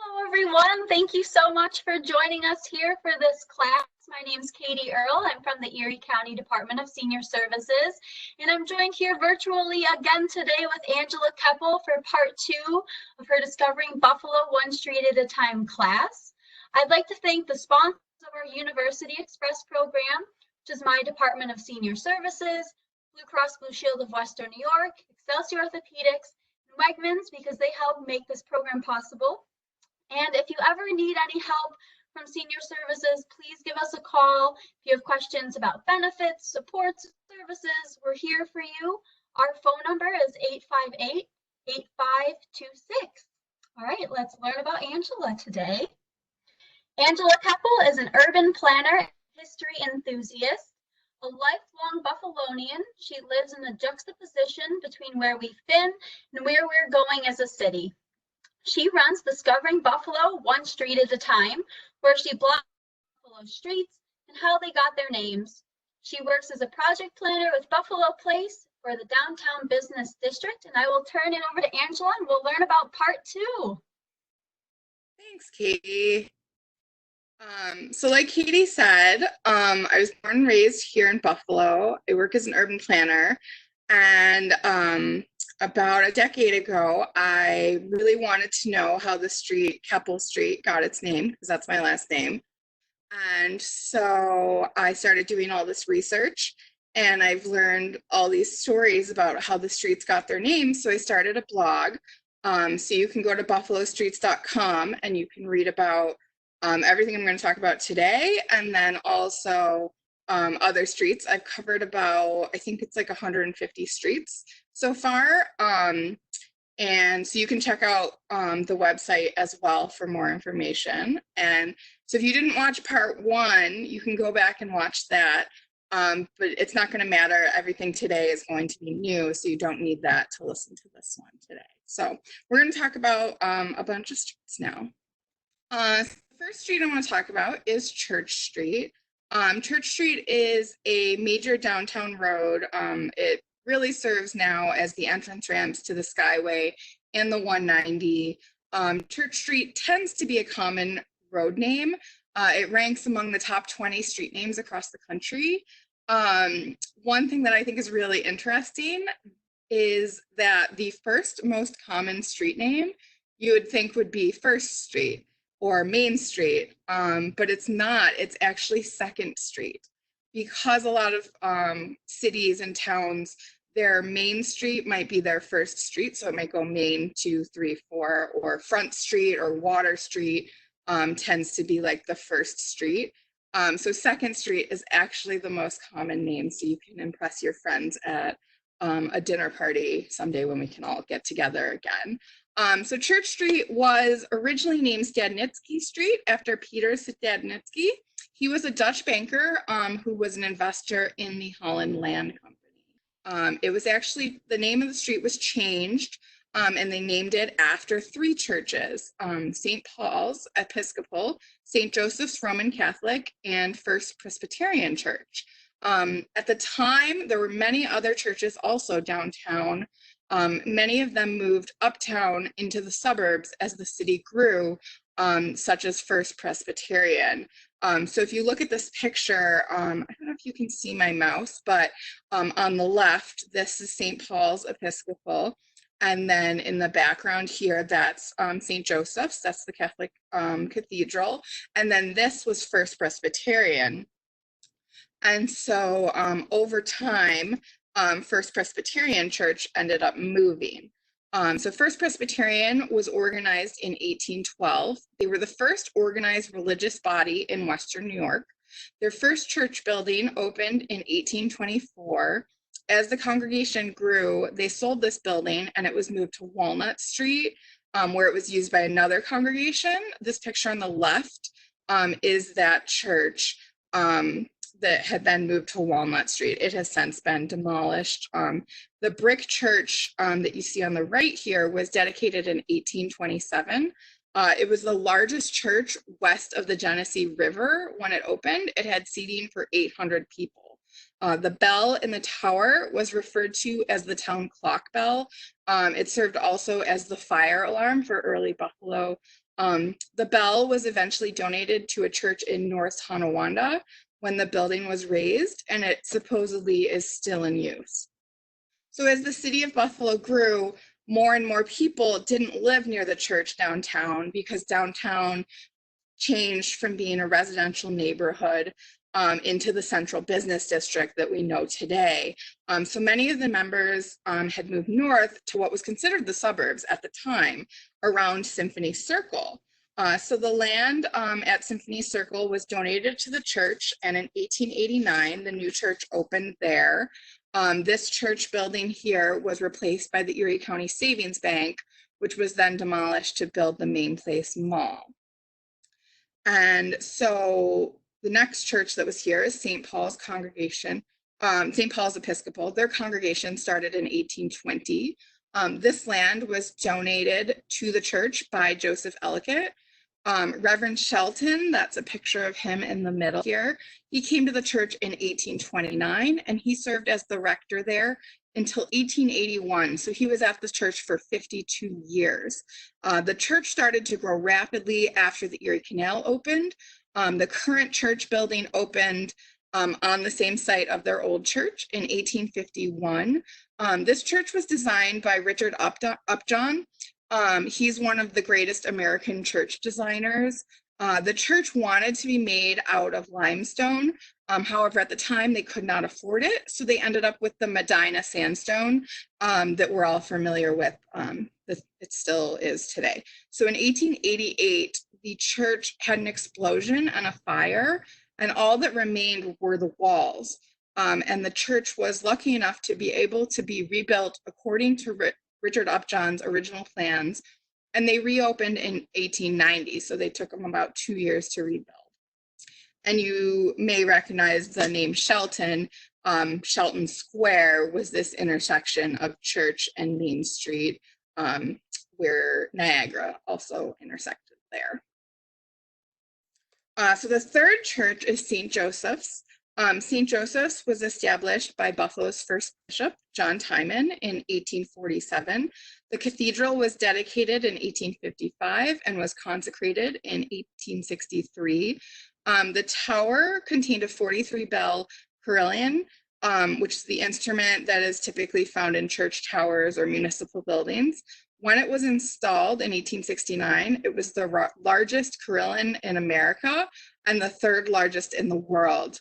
Hello, everyone. Thank you so much for joining us here for this class. My name is Katie Earle. I'm from the Erie County Department of Senior Services, and I'm joined here virtually again today with Angela Keppel for part 2 of her Discovering Buffalo One Street at a Time class. I'd like to thank the sponsors of our University Express program, which is my Department of Senior Services, Blue Cross Blue Shield of Western New York, Excelsior Orthopedics, and Wegmans, because they help make this program possible. And if you ever need any help from Senior Services, please give us a call. If you have questions about benefits, supports, services, we're here for you. Our phone number is 858-8526. All right, let's learn about Angela today. Angela Keppel is an urban planner and history enthusiast. A lifelong Buffalonian, she lives in the juxtaposition between where we've been and where we're going as a city. She runs Discovering Buffalo One Street at a Time, where she blogs Buffalo streets and how they got their names. She works as a project planner with Buffalo Place for the Downtown Business District, and I will turn it over to Angela and we'll learn about part 2. Thanks, Katie. So like Katie said, I was born and raised here in Buffalo. I work as an urban planner, and about a decade ago, I really wanted to know how the street, Keppel Street, got its name, because that's my last name. And so I started doing all this research, and I've learned all these stories about how the streets got their names. So I started a blog. So you can go to buffalostreets.com and you can read about everything I'm going to talk about today, and then also other streets. I've covered about, I think it's like 150 streets so far. And so you can check out the website as well for more information. And so if you didn't watch part 1, you can go back and watch that. But it's not going to matter. Everything today is going to be new, so you don't need that to listen to this one today. So we're going to talk about a bunch of streets now. The first street I want to talk about is Church Street. Church Street is a major downtown road. It really serves now as the entrance ramps to the Skyway and the 190. Church Street tends to be a common road name. It ranks among the top 20 street names across the country. One thing that I think is really interesting is that the first most common street name you would think would be First Street or Main Street, but it's not. It's actually Second Street, because a lot of cities and towns, their main street might be their first street. So it might go Main 2, 3, 4, or Front Street or Water Street tends to be like the first street. So Second Street is actually the most common name. So you can impress your friends at a dinner party someday when we can all get together again. So Church Street was originally named Stadnitsky Street after Peter Stadnitsky. He was a Dutch banker who was an investor in the Holland Land Company. It was actually, the name of the street was changed, and they named it after 3 churches, St. Paul's Episcopal, St. Joseph's Roman Catholic, and First Presbyterian Church. At the time, there were many other churches also downtown. Many of them moved uptown into the suburbs as the city grew, such as First Presbyterian. So if you look at this picture, I don't know if you can see my mouse, but on the left, this is St. Paul's Episcopal. And then in the background here, that's St. Joseph's, that's the Catholic cathedral. And then this was First Presbyterian. And so over time, First Presbyterian Church ended up moving. So First Presbyterian was organized in 1812. They were the first organized religious body in Western New York. Their first church building opened in 1824. As the congregation grew, they sold this building and it was moved to Walnut Street, where it was used by another congregation. This picture on the left is that church that had then moved to Walnut Street. It has since been demolished. The brick church that you see on the right here was dedicated in 1827. It was the largest church west of the Genesee River when it opened. It had seating for 800 people. The bell in the tower was referred to as the town clock bell. It served also as the fire alarm for early Buffalo The bell was eventually donated to a church in North Tonawanda when the building was razed, and it supposedly is still in use. So as the city of Buffalo grew, more and more people didn't live near the church downtown because downtown changed from being a residential neighborhood into the central business district that we know today. So many of the members had moved north to what was considered the suburbs at the time around Symphony Circle. So the land at Symphony Circle was donated to the church, and in 1889, the new church opened there. This church building here was replaced by the Erie County Savings Bank, which was then demolished to build the Main Place Mall. And so the next church that was here is St. Paul's Congregation, St. Paul's Episcopal. Their congregation started in 1820. This land was donated to the church by Joseph Ellicott. Reverend Shelton, that's a picture of him in the middle here. He came to the church in 1829, and he served as the rector there until 1881. So he was at the church for 52 years. The church started to grow rapidly after the Erie Canal opened. The current church building opened on the same site of their old church in 1851. This church was designed by Richard Upjohn. He's one of the greatest American church designers. The church wanted to be made out of limestone. However, at the time they could not afford it, so they ended up with the Medina sandstone that we're all familiar with. It still is today. So in 1888, the church had an explosion and a fire, and all that remained were the walls. And the church was lucky enough to be able to be rebuilt according to Richard Upjohn's original plans, and they reopened in 1890, so they took them about 2 years to rebuild. And you may recognize the name Shelton. Shelton Square was this intersection of Church and Main Street, where Niagara also intersected there. So the third church is St. Joseph's. St. Joseph's was established by Buffalo's first bishop, John Timon, in 1847. The cathedral was dedicated in 1855 and was consecrated in 1863. The tower contained a 43-bell carillon, which is the instrument that is typically found in church towers or municipal buildings. When it was installed in 1869, it was the largest carillon in America and the third largest in the world.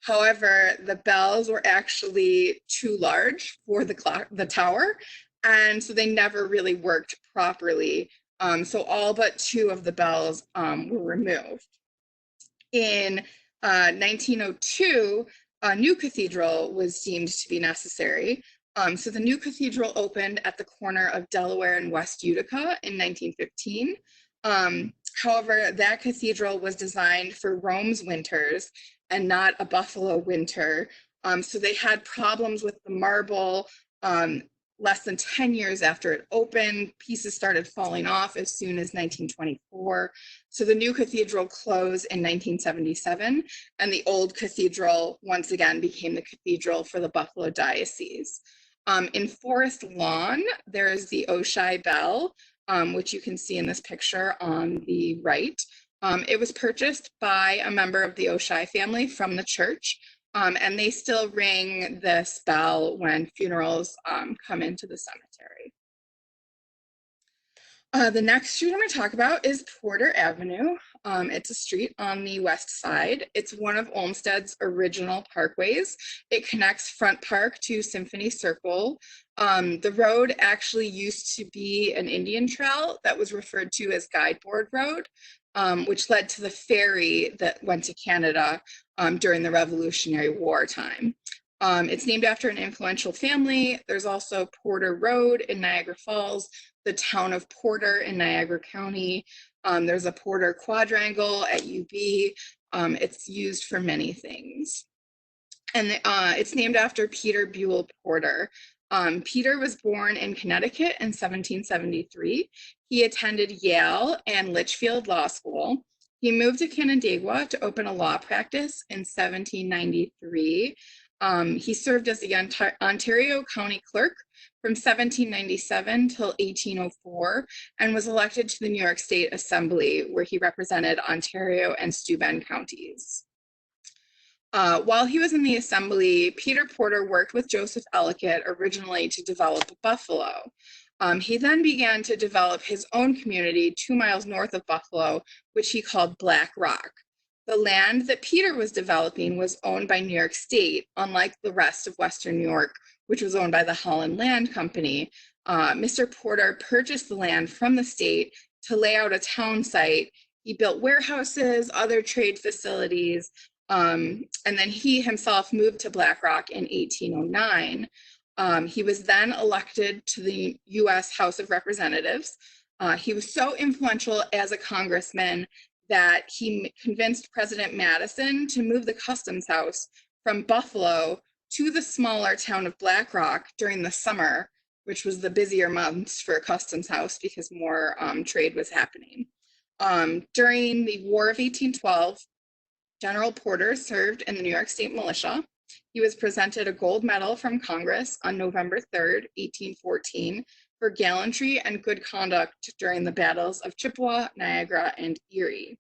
However, the bells were actually too large for the tower, and so they never really worked properly. So all but 2 of the bells were removed. In 1902, a new cathedral was deemed to be necessary. So the new cathedral opened at the corner of Delaware and West Utica in 1915. However, that cathedral was designed for Rome's winters and not a Buffalo winter. So they had problems with the marble. Less than 10 years after it opened, pieces started falling off as soon as 1924. So the new cathedral closed in 1977, and the old cathedral once again became the cathedral for the Buffalo Diocese. In Forest Lawn, there is the Oshai Bell, which you can see in this picture on the right. It was purchased by a member of the Oshai family from the church, and they still ring this bell when funerals come into the cemetery. The next street I'm going to talk about is Porter Avenue. It's a street on the west side. It's one of Olmsted's original parkways. It connects Front Park to Symphony Circle. The road actually used to be an Indian trail that was referred to as Guideboard Road, which led to the ferry that went to Canada during the Revolutionary War time. It's named after an influential family. There's also Porter Road in Niagara Falls, the town of Porter in Niagara County. There's a Porter Quadrangle at UB. It's used for many things. And it's named after Peter Buell Porter. Peter was born in Connecticut in 1773. He attended Yale and Litchfield Law School. He moved to Canandaigua to open a law practice in 1793. He served as the Ontario County Clerk from 1797 till 1804 and was elected to the New York State Assembly, where he represented Ontario and Steuben counties. While he was in the Assembly, Peter Porter worked with Joseph Ellicott originally to develop Buffalo. He then began to develop his own community 2 miles north of Buffalo, which he called Black Rock. The land that Peter was developing was owned by New York State, unlike the rest of Western New York, which was owned by the Holland Land Company. Mr. Porter purchased the land from the state to lay out a town site. He built warehouses, other trade facilities, and then he himself moved to Black Rock in 1809. He was then elected to the U.S. House of Representatives. He was so influential as a congressman that he convinced President Madison to move the Customs House from Buffalo to the smaller town of Black Rock during the summer, which was the busier months for a Customs House because more trade was happening. During the War of 1812, General Porter served in the New York State Militia. He was presented a gold medal from Congress on November 3rd, 1814, for gallantry and good conduct during the battles of Chippewa, Niagara, and Erie.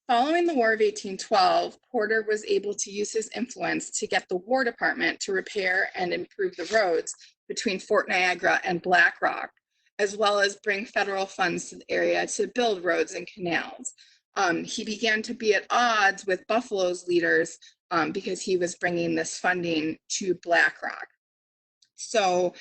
Following the War of 1812, Porter was able to use his influence to get the War Department to repair and improve the roads between Fort Niagara and Black Rock, as well as bring federal funds to the area to build roads and canals. He began to be at odds with Buffalo's leaders because he was bringing this funding to Black Rock. So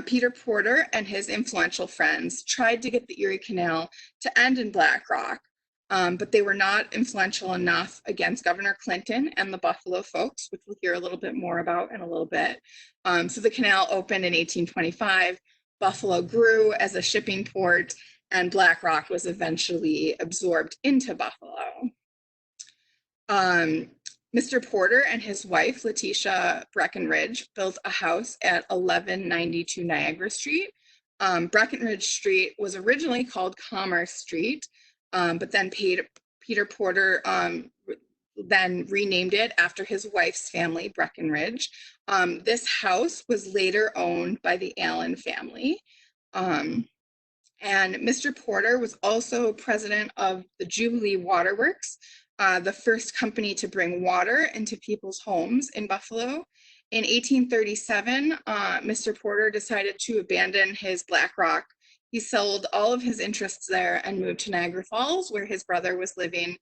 Peter Porter and his influential friends tried to get the Erie Canal to end in Black Rock, but they were not influential enough against Governor Clinton and the Buffalo folks, which we'll hear a little bit more about in a little bit. So the canal opened in 1825. Buffalo grew as a shipping port, and Black Rock was eventually absorbed into Buffalo. Mr. Porter and his wife, Letitia Breckenridge, built a house at 1192 Niagara Street. Breckenridge Street was originally called Commerce Street, but then Peter Porter then renamed it after his wife's family, Breckenridge. This house was later owned by the Allen family. And Mr. Porter was also president of the Jubilee Waterworks, the first company to bring water into people's homes in Buffalo. In 1837, Mr. Porter decided to abandon his Black Rock. He sold all of his interests there and moved to Niagara Falls, where his brother was living.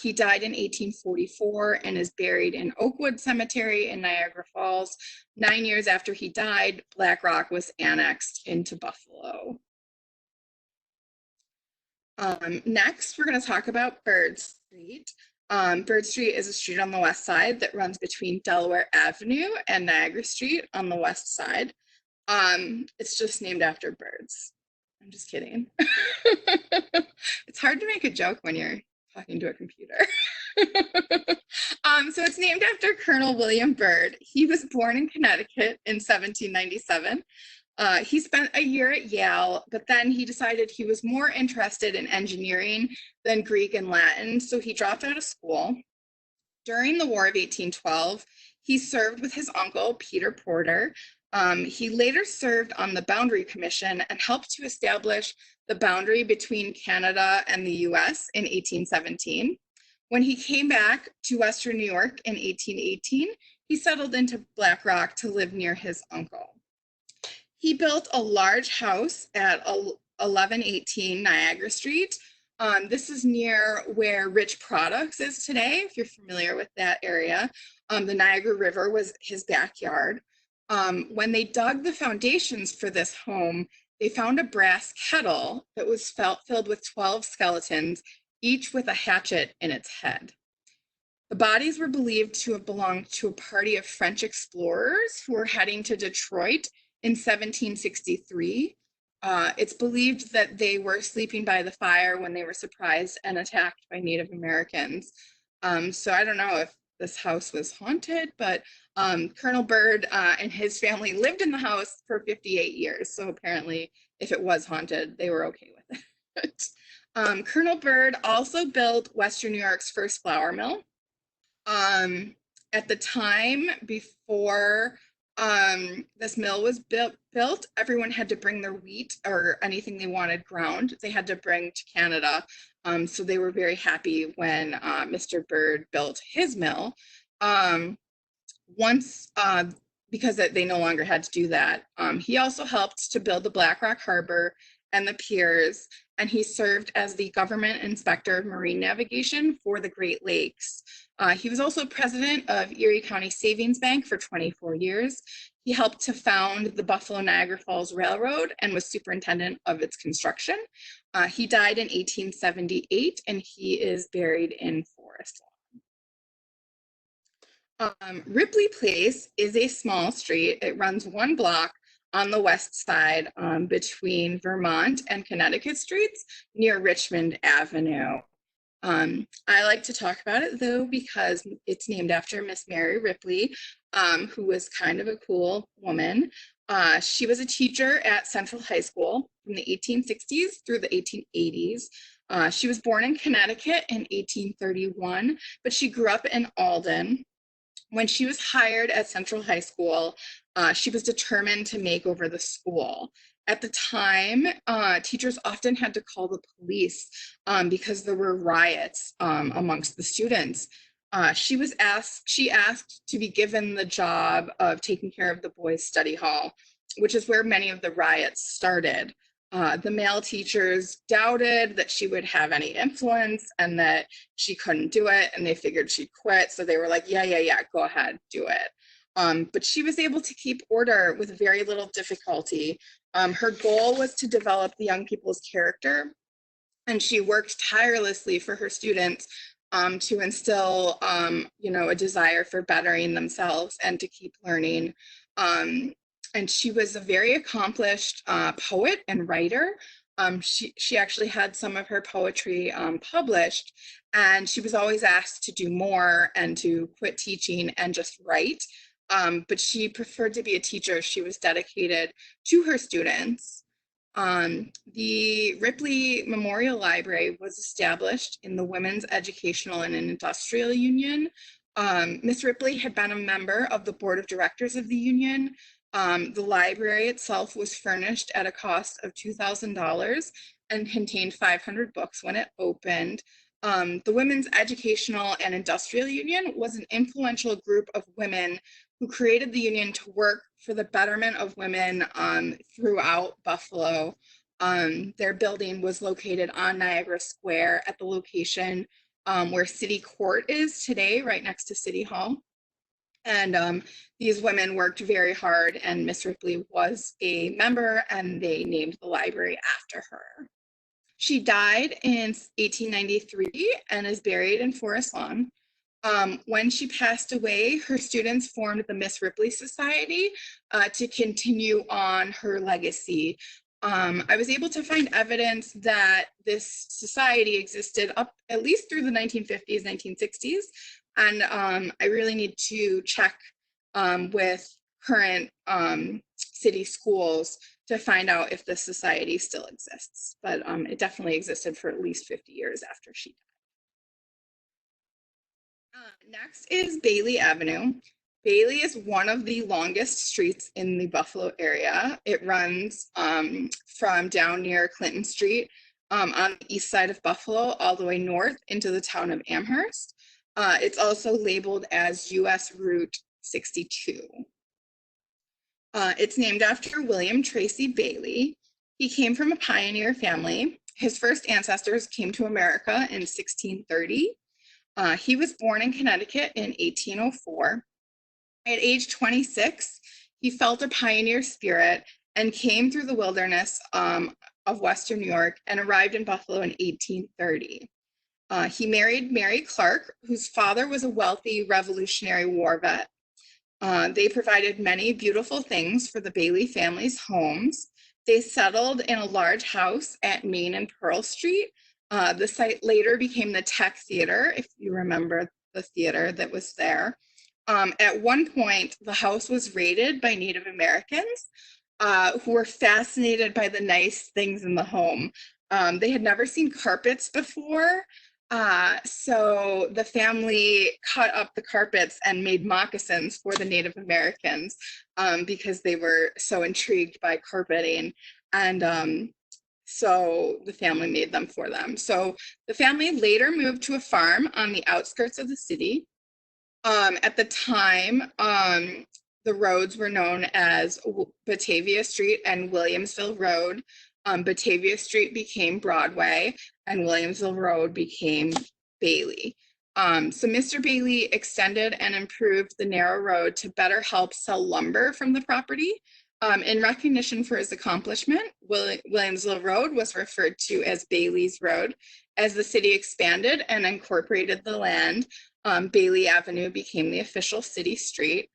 He died in 1844 and is buried in Oakwood Cemetery in Niagara Falls. 9 years after he died, Black Rock was annexed into Buffalo. Next, we're going to talk about Bird Street. Bird Street is a street on the west side that runs between Delaware Avenue and Niagara Street on the west side. It's just named after birds. I'm just kidding. It's hard to make a joke when you're talking to a computer. So it's named after Colonel William Byrd. He was born in Connecticut in 1797. He spent a year at Yale, but then he decided he was more interested in engineering than Greek and Latin, so he dropped out of school. During the War of 1812, he served with his uncle, Peter Porter. He later served on the Boundary Commission and helped to establish the boundary between Canada and the US in 1817. When he came back to Western New York in 1818, he settled into Black Rock to live near his uncle. He built a large house at 1118 Niagara Street. This is near where Rich Products is today, if you're familiar with that area. The Niagara River was his backyard. When they dug the foundations for this home, they found a brass kettle that was filled with 12 skeletons, each with a hatchet in its head. The bodies were believed to have belonged to a party of French explorers who were heading to Detroit in 1763. It's believed that they were sleeping by the fire when they were surprised and attacked by Native Americans. So I don't know if this house was haunted, but Colonel Byrd and his family lived in the house for 58 years. So apparently if it was haunted, they were okay with it. Colonel Byrd also built Western New York's first flour mill. At the time before this mill was built, everyone had to bring their wheat or anything they wanted ground. They had to bring to Canada. So they were very happy when Mr. Bird built his mill. Once, because they no longer had to do that, he also helped to build the Black Rock Harbor and the piers, and he served as the government inspector of marine navigation for the Great Lakes. He was also president of Erie County Savings Bank for 24 years. He helped to found the Buffalo Niagara Falls Railroad and was superintendent of its construction. He died in 1878, and he is buried in Forest Lawn. Ripley Place is a small street. It runs one block on the west side between Vermont and Connecticut streets near Richmond Avenue. I like to talk about it though because it's named after Miss Mary Ripley, who was kind of a cool woman. She was a teacher at Central High School from the 1860s through the 1880s. She was born in Connecticut in 1831, but she grew up in Alden. When she was hired at Central High School, she was determined to make over the school. At the time, teachers often had to call the police because there were riots amongst the students. She asked to be given the job of taking care of the boys' study hall, which is where many of the riots started. The male teachers doubted that she would have any influence and that she couldn't do it, and they figured she'd quit. So they were like, yeah, go ahead, do it. But she was able to keep order with very little difficulty. Her goal was to develop the young people's character, and she worked tirelessly for her students to instill, a desire for bettering themselves and to keep learning. And she was a very accomplished poet and writer. She actually had some of her poetry published, and she was always asked to do more and to quit teaching and just write. But she preferred to be a teacher. She was dedicated to her students. The Ripley Memorial Library was established in the Women's Educational and Industrial Union. Miss Ripley had been a member of the board of directors of the union. The library itself was furnished at a cost of $2,000 and contained 500 books when it opened. The Women's Educational and Industrial Union was an influential group of women who created the union to work for the betterment of women throughout Buffalo. Their building was located on Niagara Square at the location where City Court is today, right next to City Hall. And these women worked very hard, and Miss Ripley was a member, and they named the library after her. She died in 1893 and is buried in Forest Lawn. When she passed away, her students formed the Miss Ripley Society to continue on her legacy. I was able to find evidence that this society existed up at least through the 1950s, 1960s, and I really need to check with current city schools to find out if this society still exists. But it definitely existed for at least 50 years after she died. Next is Bailey Avenue. Bailey is one of the longest streets in the Buffalo area. It runs from down near Clinton Street on the east side of Buffalo all the way north into the town of Amherst. It's also labeled as US Route 62. It's named after William Tracy Bailey. He came from a pioneer family. His first ancestors came to America in 1630. He was born in Connecticut in 1804. At age 26, he felt a pioneer spirit and came through the wilderness of Western New York and arrived in Buffalo in 1830. He married Mary Clark, whose father was a wealthy Revolutionary War vet. They provided many beautiful things for the Bailey family's homes. They settled in a large house at Main and Pearl Street. The site later became the Tech Theater, if you remember the theater that was there. At one point, the house was raided by Native Americans who were fascinated by the nice things in the home. They had never seen carpets before, So the family cut up the carpets and made moccasins for the Native Americans because they were so intrigued by carpeting. And so the family made them for them. So the family later moved to a farm on the outskirts of the city. At the time, the roads were known as Batavia Street and Williamsville Road. Batavia Street became Broadway and Williamsville Road became Bailey. So Mr. Bailey extended and improved the narrow road to better help sell lumber from the property. In recognition for his accomplishment, Williamsville Road was referred to as Bailey's Road. As the city expanded and incorporated the land, Bailey Avenue became the official city street.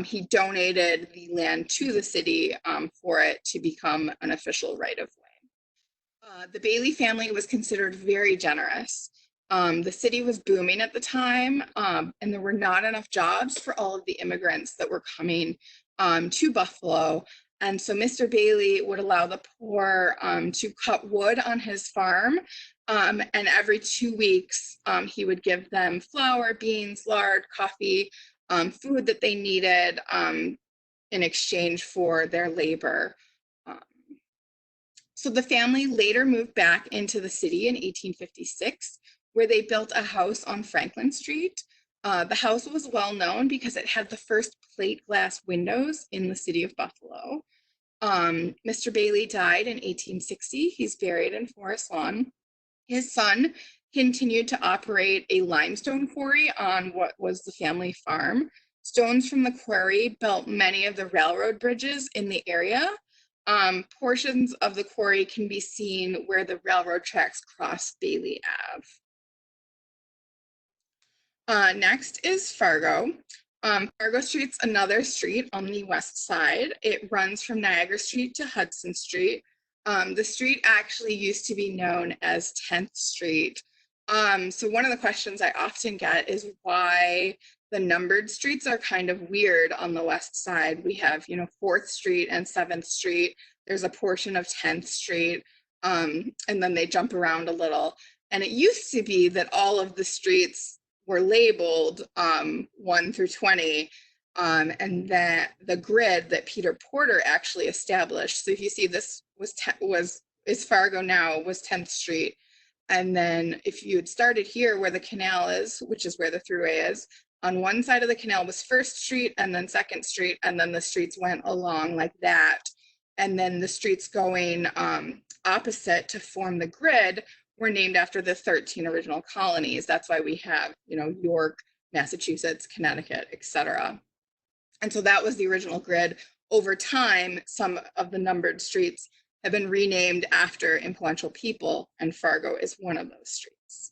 He donated the land to the city for it to become an official right-of-way. The Bailey family was considered very generous. The city was booming at the time, and there were not enough jobs for all of the immigrants that were coming to Buffalo. And so Mr. Bailey would allow the poor to cut wood on his farm. And every 2 weeks, he would give them flour, beans, lard, coffee, food that they needed in exchange for their labor. So the family later moved back into the city in 1856, where they built a house on Franklin Street. The house was well known because it had the first plate glass windows in the city of Buffalo. Mr. Bailey died in 1860. He's buried in Forest Lawn. His son continued to operate a limestone quarry on what was the family farm. Stones from the quarry built many of the railroad bridges in the area. Portions of the quarry can be seen where the railroad tracks cross Bailey Ave. Next is Fargo. Fargo Street's another street on the west side. It runs from Niagara Street to Hudson Street. The street actually used to be known as 10th Street. So one of the questions I often get is why the numbered streets are kind of weird on the west side. We have, 4th Street and 7th Street. There's a portion of 10th Street, and then they jump around a little. And it used to be that all of the streets were labeled 1 through 20, and that the grid that Peter Porter actually established. So if you see, this is Fargo now, was 10th Street. And then if you had started here where the canal is, which is where the thruway is, on one side of the canal was 1st Street and then 2nd Street, and then the streets went along like that. And then the streets going opposite to form the grid were named after the 13 original colonies. That's why we have, York, Massachusetts, Connecticut, etc. And so that was the original grid. Over time, some of the numbered streets have been renamed after influential people, and Fargo is one of those streets.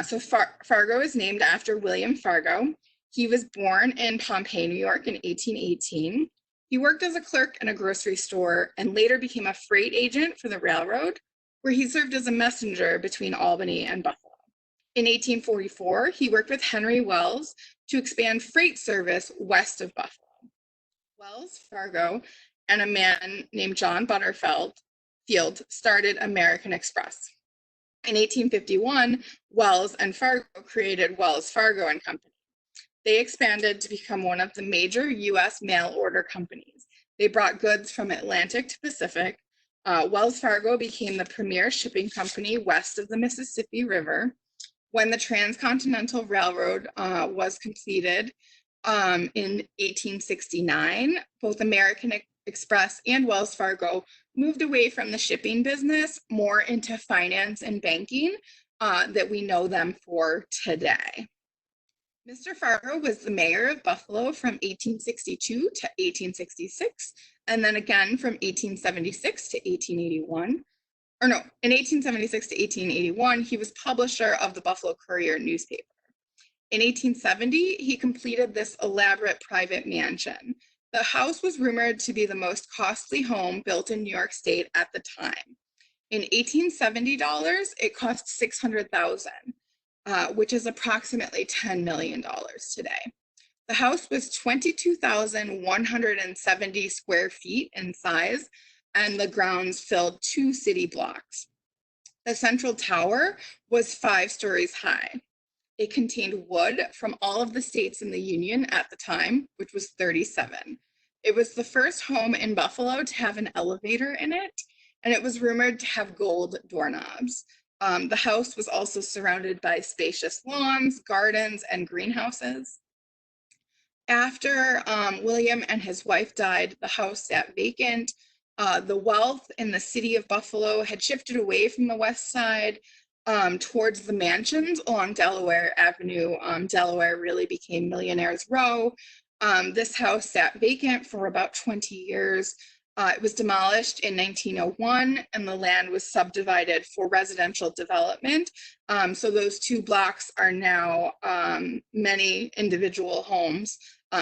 So Fargo is named after William Fargo. He was born in Pompey, New York in 1818. He worked as a clerk in a grocery store and later became a freight agent for the railroad, where he served as a messenger between Albany and Buffalo. In 1844, he worked with Henry Wells to expand freight service west of Buffalo. Wells, Fargo, and a man named John Butterfield started American Express. In 1851, Wells and Fargo created Wells, Fargo and Company. They expanded to become one of the major U.S. mail order companies. They brought goods from Atlantic to Pacific. Wells Fargo became the premier shipping company west of the Mississippi River. When the Transcontinental Railroad was completed in 1869, both American Express and Wells Fargo moved away from the shipping business more into finance and banking that we know them for today. Mr. Fargo was the mayor of Buffalo from 1862 to 1866, and then again from 1876 to 1881. In 1876 to 1881, he was publisher of the Buffalo Courier newspaper. In 1870, he completed this elaborate private mansion. The house was rumored to be the most costly home built in New York State at the time. In 1870 dollars, it cost $600,000, which is approximately $10 million today. The house was 22,170 square feet in size, and the grounds filled 2 city blocks. The central tower was 5 stories high. It contained wood from all of the states in the Union at the time, which was 37. It was the first home in Buffalo to have an elevator in it, and it was rumored to have gold doorknobs. The house was also surrounded by spacious lawns, gardens, and greenhouses. After William and his wife died, the house sat vacant. The wealth in the city of Buffalo had shifted away from the west side towards the mansions along Delaware Avenue. Delaware really became Millionaire's Row. This house sat vacant for about 20 years. It was demolished in 1901, and the land was subdivided for residential development. So those 2 blocks are now many individual homes,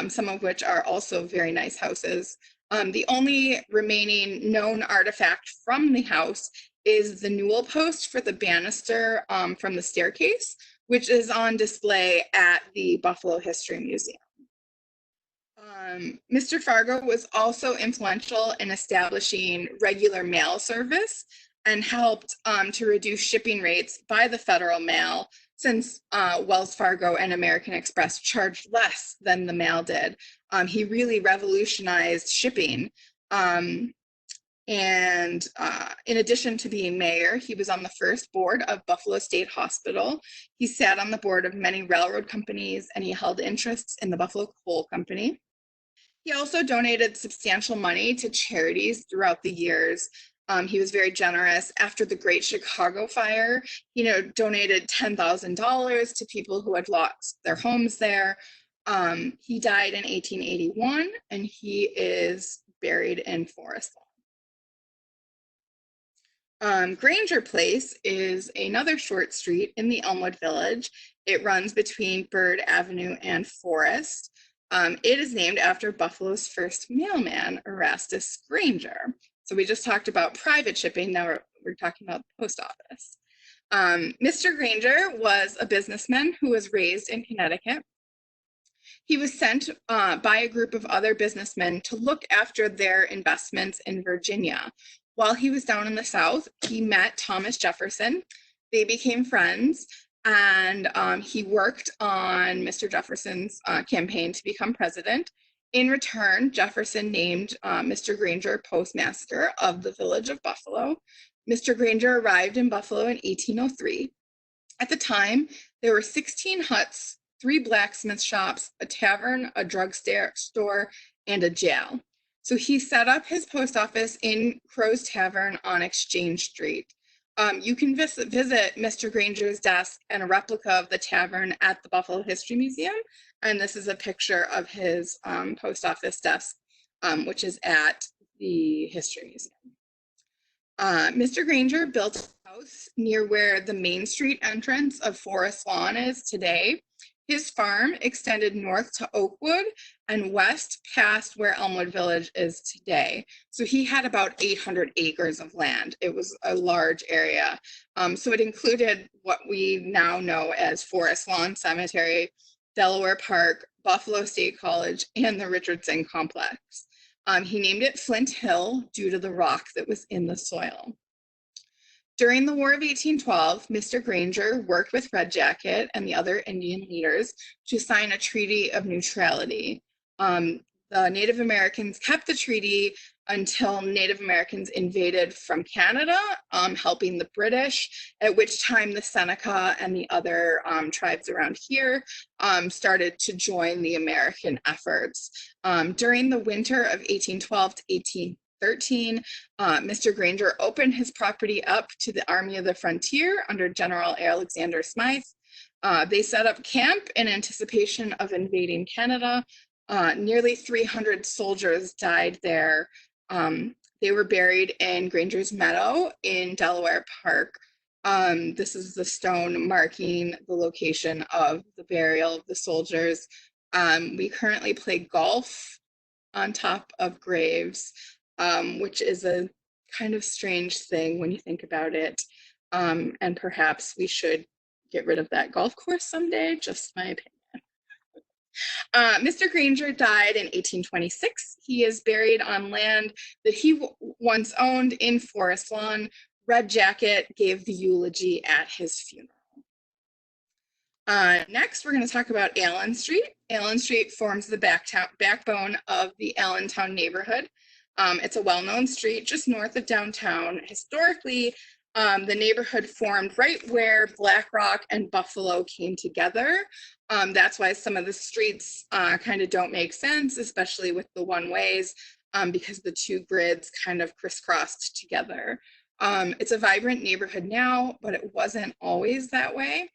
some of which are also very nice houses. The only remaining known artifact from the house is the newel post for the banister from the staircase, which is on display at the Buffalo History Museum. Mr. Fargo was also influential in establishing regular mail service and helped to reduce shipping rates by the federal mail, since Wells Fargo and American Express charged less than the mail did. He really revolutionized shipping. And in addition to being mayor, he was on the first board of Buffalo State Hospital. He sat on the board of many railroad companies, and he held interests in the Buffalo Coal Company. He also donated substantial money to charities throughout the years. He was very generous. After the Great Chicago Fire, he donated $10,000 to people who had lost their homes there. He died in 1881, and he is buried in Forest Lawn. Granger Place is another short street in the Elmwood Village. It runs between Bird Avenue and Forest. It is named after Buffalo's first mailman, Erastus Granger. So we just talked about private shipping. Now we're talking about the post office. Mr. Granger was a businessman who was raised in Connecticut. He was sent by a group of other businessmen to look after their investments in Virginia. While he was down in the South, he met Thomas Jefferson. They became friends, and he worked on Mr. Jefferson's campaign to become president. In return, Jefferson named Mr. Granger postmaster of the village of Buffalo. Mr. Granger arrived in Buffalo in 1803. At the time, there were 16 huts, 3 blacksmith shops, a tavern, a drugstore, and a jail. So he set up his post office in Crow's Tavern on Exchange Street. You can visit Mr. Granger's desk and a replica of the tavern at the Buffalo History Museum. And this is a picture of his post office desk, which is at the History Museum. Mr. Granger built a house near where the Main Street entrance of Forest Lawn is today. His farm extended north to Oakwood and west past where Elmwood Village is today. So he had about 800 acres of land. It was a large area. So it included what we now know as Forest Lawn Cemetery, Delaware Park, Buffalo State College, and the Richardson Complex. He named it Flint Hill due to the rock that was in the soil. During the War of 1812, Mr. Granger worked with Red Jacket and the other Indian leaders to sign a treaty of neutrality. The Native Americans kept the treaty until Native Americans invaded from Canada, helping the British, at which time the Seneca and the other tribes around here started to join the American efforts. During the winter of 1812 to 1813, Mr. Granger opened his property up to the Army of the Frontier under General Alexander Smythe. They set up camp in anticipation of invading Canada. Nearly 300 soldiers died there. They were buried in Granger's Meadow in Delaware Park. This is the stone marking the location of the burial of the soldiers. We currently play golf on top of graves, which is a kind of strange thing when you think about it. And perhaps we should get rid of that golf course someday, just my opinion. Mr. Granger died in 1826. He is buried on land that he once owned in Forest Lawn, red jacket gave the eulogy at his funeral. Next, we're going to talk about Allen Street. Allen Street forms the backbone of the Allentown neighborhood. It's a well-known street just north of downtown. Historically, the neighborhood formed right where Black Rock and Buffalo came together. That's why some of the streets kind of don't make sense, especially with the one-ways, because the two grids kind of crisscrossed together. It's a vibrant neighborhood now, but it wasn't always that way.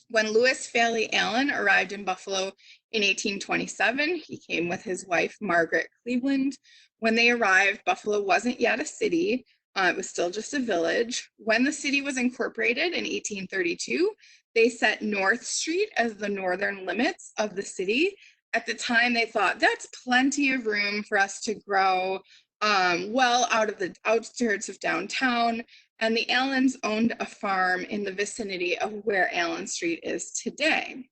When Lewis Falley Allen arrived in Buffalo in 1827, he came with his wife, Margaret Cleveland. When they arrived, Buffalo wasn't yet a city. It was still just a village. When the city was incorporated in 1832, they set North Street as the northern limits of the city. At the time, they thought that's plenty of room for us to grow well out of the outskirts of downtown. And the Allens owned a farm in the vicinity of where Allen Street is today.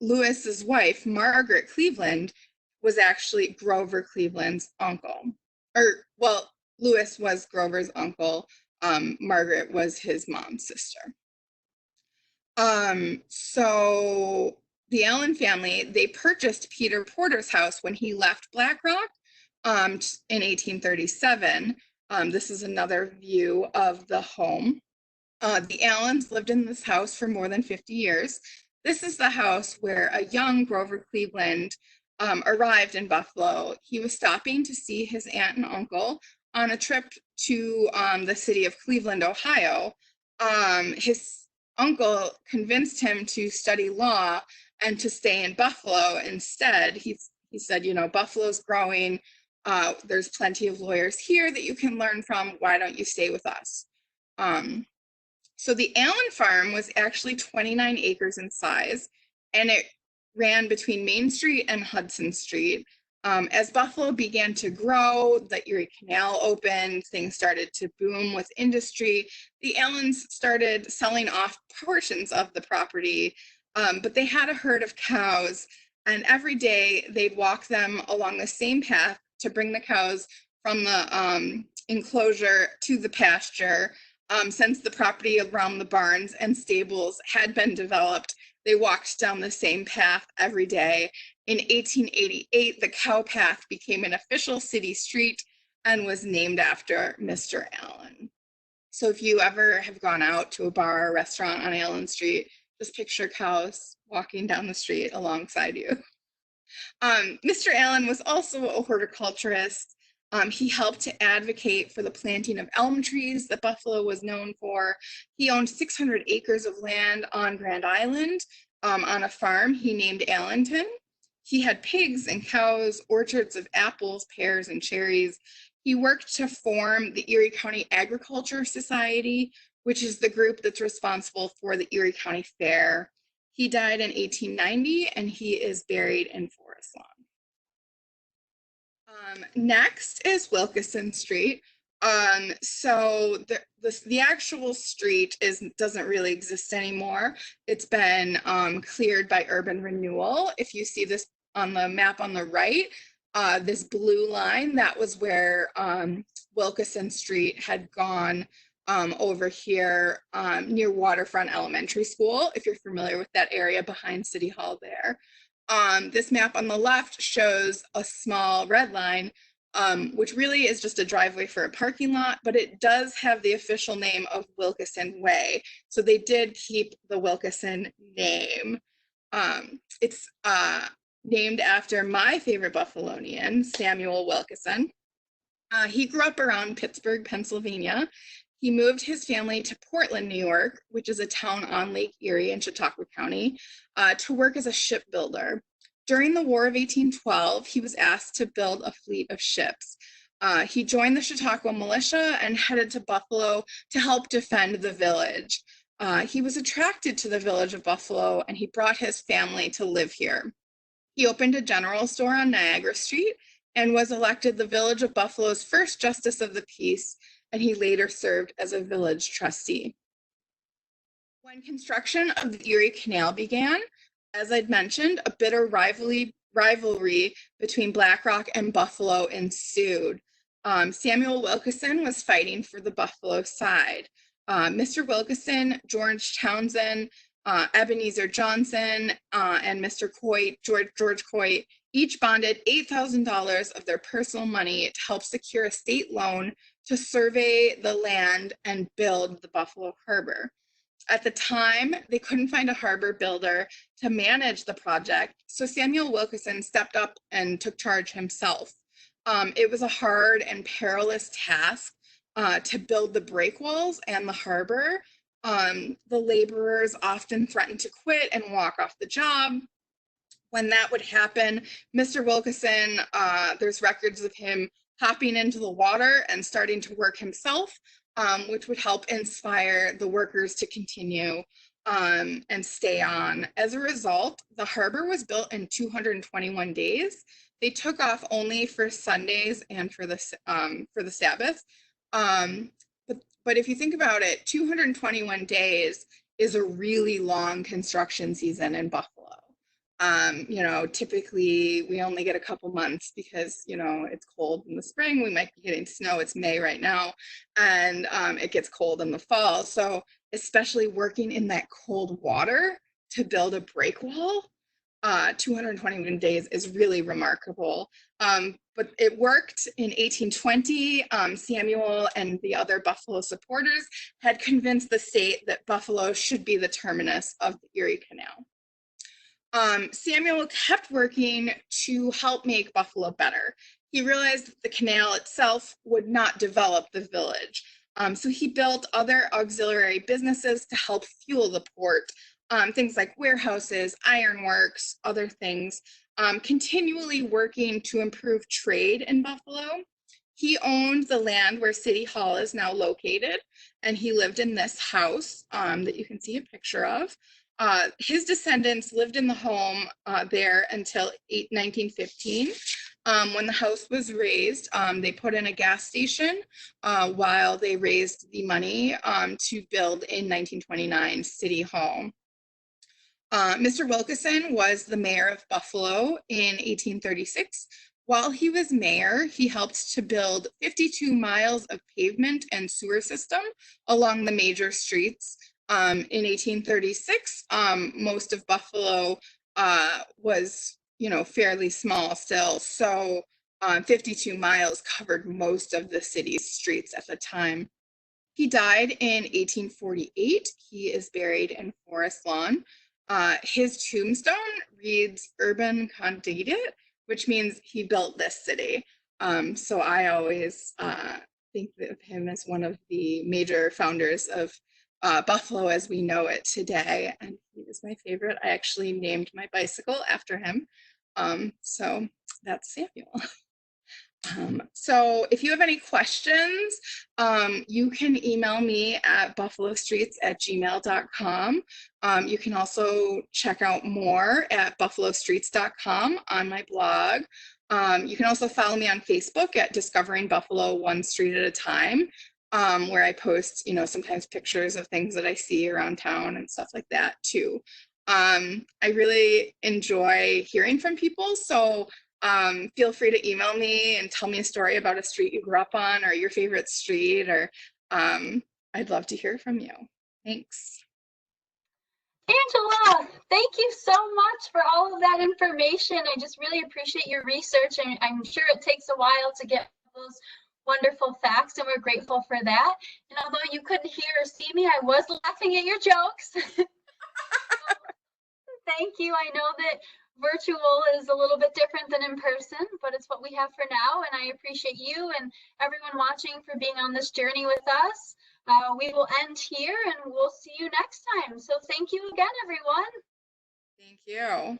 Lewis's wife, Margaret Cleveland, was actually Grover Cleveland's uncle. Well, Lewis was Grover's uncle. Margaret was his mom's sister. So the Allen family, they purchased Peter Porter's house when he left Black Rock in 1837. This is another view of the home. The Allens lived in this house for more than 50 years. This is the house where a young Grover Cleveland arrived in Buffalo. He was stopping to see his aunt and uncle on a trip to the city of Cleveland, Ohio. His uncle convinced him to study law and to stay in Buffalo instead. He said, you know, Buffalo's growing. There's plenty of lawyers here that you can learn from. Why don't you stay with us? So the Allen farm was actually 29 acres in size, and it ran between Main Street and Hudson Street. As Buffalo began to grow, the Erie Canal opened, things started to boom with industry. The Allens started selling off portions of the property, but they had a herd of cows, and every day they'd walk them along the same path to bring the cows from the enclosure to the pasture. Since the property around the barns and stables had been developed, they walked down the same path every day. In 1888, the cow path became an official city street and was named after Mr. Allen. So if you ever have gone out to a bar or restaurant on Allen Street, just picture cows walking down the street alongside you. Mr. Allen was also a horticulturist. He helped to advocate for the planting of elm trees that Buffalo was known for. He owned 600 acres of land on Grand Island on a farm he named Allenton. He had pigs and cows, orchards of apples, pears, and cherries. He worked to form the Erie County Agriculture Society, which is the group that's responsible for the Erie County Fair. He died in 1890, and he is buried in Forest Lawn. Next is Wilkeson Street. So the actual street doesn't really exist anymore. It's been cleared by urban renewal. If you see this on the map on the right, this blue line, that was where Wilkeson Street had gone over here near Waterfront Elementary School, if you're familiar with that area behind City Hall there. This map on the left shows a small red line, which really is just a driveway for a parking lot, but it does have the official name of Wilkeson Way. So they did keep the Wilkeson name. It's named after my favorite Buffalonian, Samuel Wilkeson. He grew up around Pittsburgh, Pennsylvania. He moved his family to Portland, New York, which is a town on Lake Erie in Chautauqua County, to work as a shipbuilder. During the War of 1812, he was asked to build a fleet of ships. He joined the Chautauqua militia and headed to Buffalo to help defend the village. He was attracted to the village of Buffalo, and he brought his family to live here. He opened a general store on Niagara Street and was elected the Village of Buffalo's first Justice of the Peace, and he later served as a village trustee. When construction of the Erie Canal began, as I'd mentioned, a bitter rivalry between Black Rock and Buffalo ensued. Samuel Wilkeson was fighting for the Buffalo side. Mr. Wilkeson, George Townsend, Ebenezer Johnson, and Mr. Coit, George Coit, each bonded $8,000 of their personal money to help secure a state loan to survey the land and build the Buffalo Harbor. At the time, they couldn't find a harbor builder to manage the project, so Samuel Wilkeson stepped up and took charge himself. It was a hard and perilous task to build the breakwalls and the harbor. The laborers often threatened to quit and walk off the job. When that would happen, Mr. Wilkeson, there's records of him hopping into the water and starting to work himself, which would help inspire the workers to continue and stay on. As a result, the harbor was built in 221 days. They took off only for Sundays and for the Sabbath. But if you think about it, 221 days is a really long construction season in Buffalo. Typically we only get a couple months because, it's cold in the spring. We might be getting snow. It's May right now, and it gets cold in the fall. So especially working in that cold water to build a breakwall, 221 days is really remarkable. But it worked in 1820. Samuel and the other Buffalo supporters had convinced the state that Buffalo should be the terminus of the Erie Canal. Samuel kept working to help make Buffalo better. He realized that the canal itself would not develop the village. So he built other auxiliary businesses to help fuel the port, things like warehouses, ironworks, other things, continually working to improve trade in Buffalo. He owned the land where City Hall is now located, and he lived in this house that you can see a picture of. His descendants lived in the home there until 1915. When the house was raised, they put in a gas station while they raised the money to build in 1929 City Hall. Mr. Wilkeson was the mayor of Buffalo in 1836. While he was mayor, he helped to build 52 miles of pavement and sewer system along the major streets. In 1836, most of Buffalo was, fairly small still. So 52 miles covered most of the city's streets at the time. He died in 1848. He is buried in Forest Lawn. His tombstone reads Urban Condidit, which means he built this city. So I always think of him as one of the major founders of Buffalo as we know it today, and he is my favorite. I actually named my bicycle after him. So that's Samuel. So if you have any questions, you can email me at buffalostreets@gmail.com. You can also check out more at buffalostreets.com on my blog. You can also follow me on Facebook at Discovering Buffalo One Street at a Time, where I post, sometimes pictures of things that I see around town and stuff like that too. I really enjoy hearing from people, so feel free to email me and tell me a story about a street you grew up on or your favorite street, or I'd love to hear from you. Thanks. Angela, thank you so much for all of that information. I just really appreciate your research, and I'm sure it takes a while to get those wonderful facts, and we're grateful for that. And although you couldn't hear or see me, I was laughing at your jokes. Thank you. I know that virtual is a little bit different than in person, but it's what we have for now. And I appreciate you and everyone watching for being on this journey with us. We will end here and we'll see you next time. So thank you again, everyone. Thank you.